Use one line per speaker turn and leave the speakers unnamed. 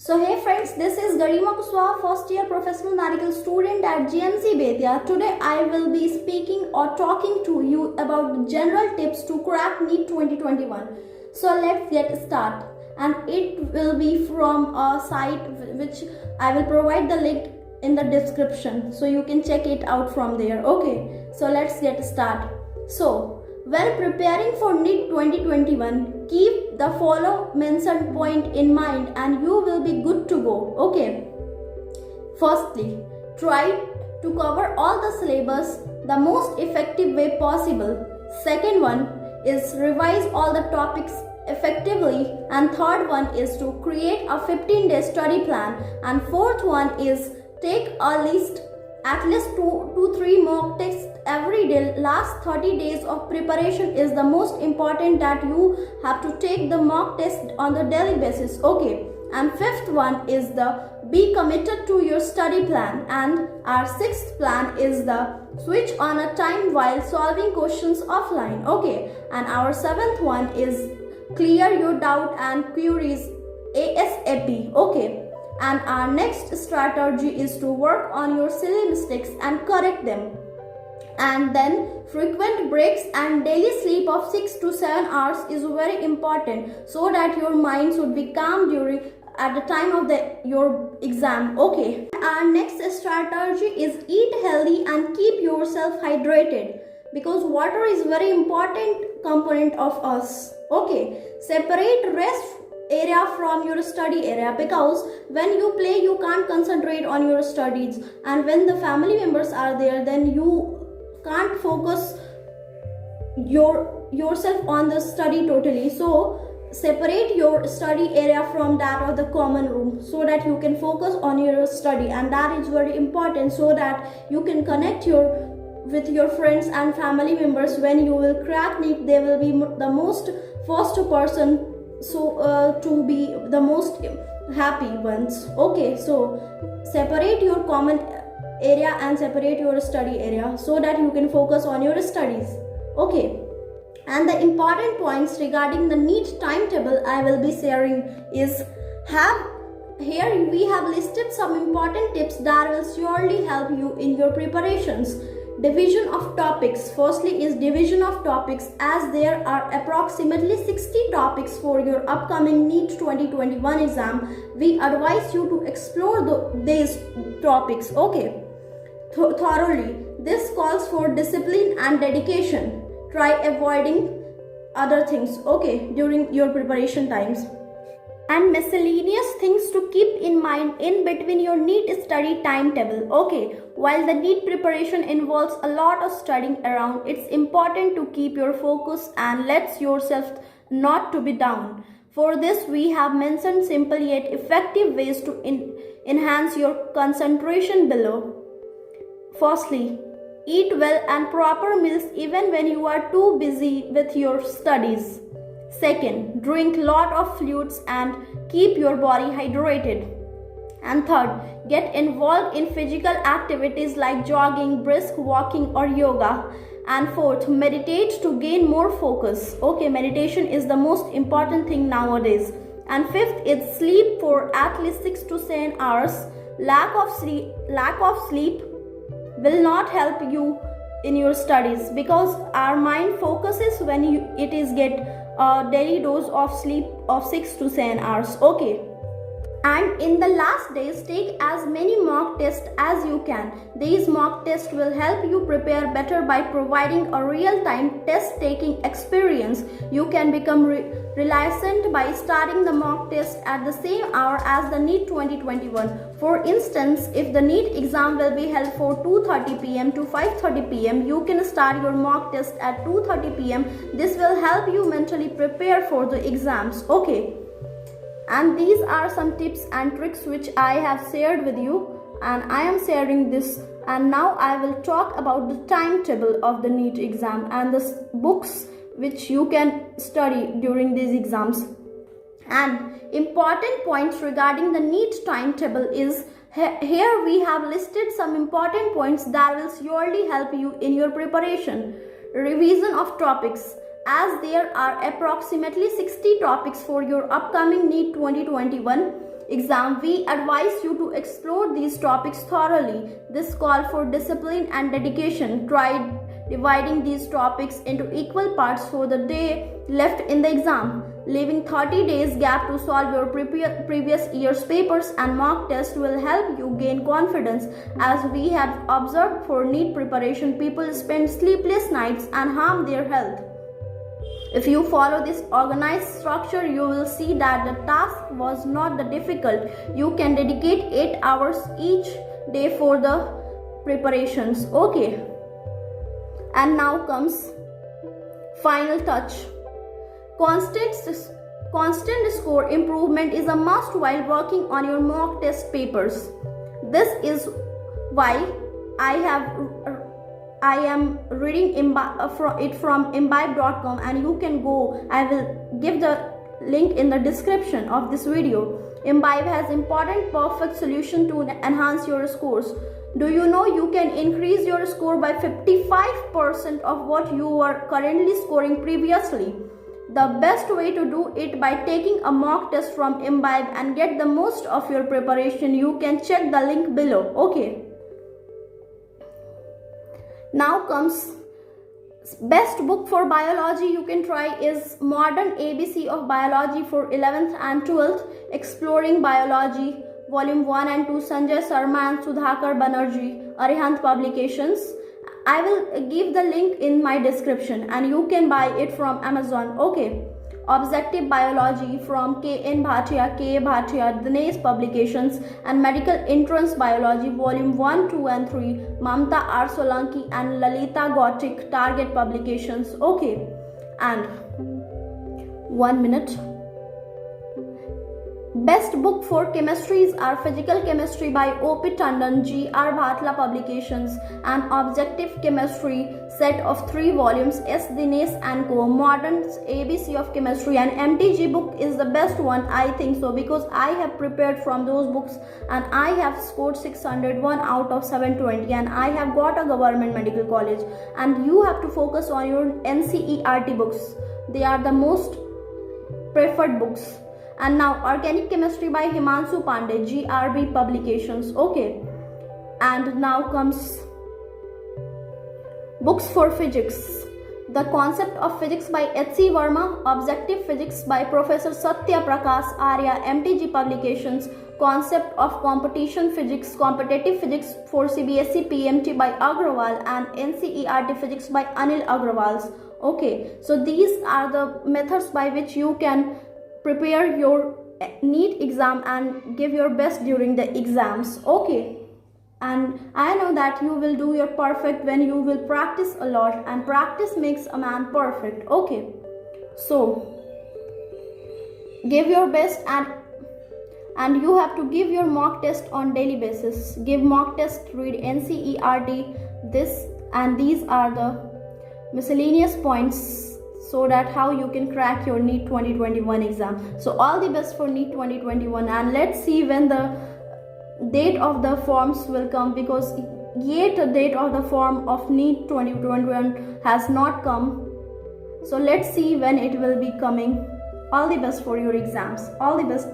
So hey friends, this is Garima Kuswaha, first year professional medical student at GMC Bedia. Today I will be speaking or talking to you about the general tips to crack NEET 2021. So let's get started. And it will be from a site which I will provide the link in the description, so you can check it out from there. Okay, so let's get started. So while preparing for NEET 2021, keep the follow mentioned point in mind and you will be good to go. Okay. Firstly, try to cover all the syllabus the most effective way possible. Second one is revise all the topics effectively, and third one is to create a 15-day study plan, and fourth one is take at least 2 to 3 mock tests every day. Last 30 days of preparation is the most important, that you have to take the mock test on the daily basis. Okay, and fifth one is the be committed to your study plan, and our sixth plan is the switch on a time while solving questions offline. Okay, and our seventh one is clear your doubt and queries ASAP. Okay, and our next strategy is to work on your silly mistakes and correct them. And then frequent breaks and daily sleep of 6 to 7 hours is very important, so that your mind should be calm at the time of your exam. Okay, our next strategy is eat healthy and keep yourself hydrated, because water is very important component of us. Okay, separate rest area from your study area, because when you play you can't concentrate on your studies, and when the family members are there then you can't focus yourself on the study totally. So separate your study area from that of the common room, so that you can focus on your study, and that is very important, so that you can connect with your friends and family members. When you will crack NEET, they will be the most first person to be the most happy ones. Okay, so separate your common area and separate your study area, so that you can focus on your studies. Okay, and the important points regarding the NEET timetable I will be sharing is here we have listed some important tips that will surely help you in your preparations. Division of topics. Firstly is division of topics, as there are approximately 60 topics for your upcoming NEET 2021 exam. We advise you to explore these topics, okay, thoroughly. This calls for discipline and dedication. Try avoiding other things, okay, during your preparation times. And miscellaneous things to keep in mind in between your NEET study timetable. Okay, while the NEET preparation involves a lot of studying around, it's important to keep your focus and let yourself not to be down. For this, we have mentioned simple yet effective ways to enhance your concentration below. Firstly, eat well and proper meals even when you are too busy with your studies. Second, drink lot of fluids and keep your body hydrated. And third, get involved in physical activities like jogging, brisk walking or yoga. And fourth, meditate to gain more focus. Okay, meditation is the most important thing nowadays. And fifth is sleep for at least 6 to 7 hours. Lack of sleep will not help you in your studies, because our mind focuses when it is get a daily dose of sleep of 6 to 7 hours. Okay, and in the last days, take as many mock tests as you can. These mock tests will help you prepare better by providing a real-time test-taking experience. You can become reliant by starting the mock test at the same hour as the NEET 2021. For instance, if the NEET exam will be held for 2:30 p.m. to 5:30 p.m., you can start your mock test at 2:30 p.m. This will help you mentally prepare for the exams. Okay, and these are some tips and tricks which I have shared with you, and I am sharing this. And now I will talk about the timetable of the NEET exam and the books which you can study during these exams. And important points regarding the NEET timetable is here we have listed some important points that will surely help you in your preparation. Revision of topics. As there are approximately 60 topics for your upcoming NEET 2021 exam, we advise you to explore these topics thoroughly. This call for discipline and dedication. Try dividing these topics into equal parts for the day left in the exam. Leaving 30 days gap to solve your previous year's papers and mock test will help you gain confidence. As we have observed for NEET preparation, people spend sleepless nights and harm their health. If you follow this organized structure, you will see that the task was not that difficult. You can dedicate 8 hours each day for the preparations. Okay. And now comes final touch. Constant score improvement is a must while working on your mock test papers. This is why I am reading it from imbibe.com, and you can go. I will give the link in the description of this video. Imbibe has important perfect solution to enhance your scores. Do you know you can increase your score by 55% of what you were currently scoring previously? The best way to do it by taking a mock test from Imbibe and get the most of your preparation. You can check the link below. Okay. Now comes best book for biology you can try is Modern ABC of Biology for 11th and 12th, Exploring Biology, Volume 1 and 2, Sanjay Sharma and Sudhakar Banerjee, Arihant Publications. I will give the link in my description and you can buy it from Amazon. Okay. Objective Biology from K.N. Bhatia, K. Bhatia, Dinesh Publications, and Medical Entrance Biology, Volume 1, 2 and 3, Mamta R. Solanki and Lalita Gautik, Target Publications. Okay. And 1 minute. Best book for chemistries are Physical Chemistry by O.P. Tandon, G.R. Bhatla Publications, and Objective Chemistry set of 3 volumes, S. Dinesh and Co. Modern ABC of Chemistry, and MTG book is the best one, I think so, because I have prepared from those books and I have scored 601 out of 720 and I have got a government medical college. And you have to focus on your NCERT books. They are the most preferred books. And now Organic Chemistry by Himanshu Pandey, GRB Publications. Okay. And now comes books for physics. The Concept of Physics by H.C. Verma, Objective Physics by Professor Satya Prakash Arya, MTG Publications, Concept of Competition Physics, Competitive Physics for CBSE PMT by Agrawal, and NCERT Physics by Anil Agrawal. Okay, so these are the methods by which you can prepare your NEET exam and give your best during the exams. Okay. And I know that you will do your perfect when you will practice a lot, and practice makes a man perfect. Okay. So give your best, and you have to give your mock test on daily basis. Give mock test, read NCERT, this and these are the miscellaneous points, so that how you can crack your NEET 2021 exam. So all the best for NEET 2021, and let's see when the date of the forms will come, because yet the date of the form of NEET 2021 has not come. So let's see when it will be coming. All the best for your exams. All the best.